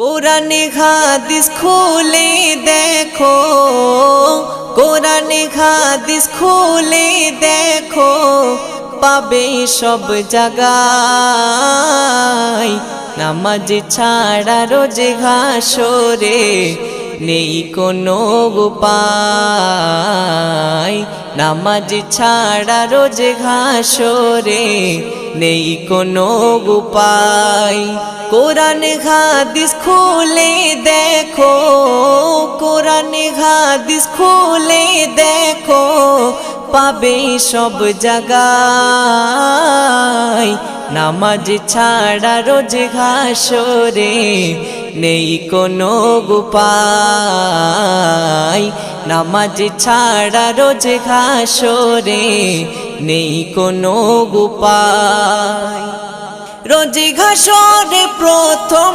কোরআনে হাদিস খুলে দেখো, কোরআনে হাদিস খুলে দেখো, পাবে সব জায়গায়। নামাজ ছাড়া রোজে হাসরে নেই কোনো উপায়। নামাজ ছাড়া রোজে হাসরে নেই কোনো উপায়। কোরআন হাদিস খুলে দেখো, কোরআন হাদিস খুলে দেখো, পাবে সব জায়গায়। নামাজ ছাড়া রোজ হাসরে নেই কোনো উপায়। নামাজ ছাড়া রোজ হাসরে নেই কোনো উপায়। রোজ হাসরে প্রথম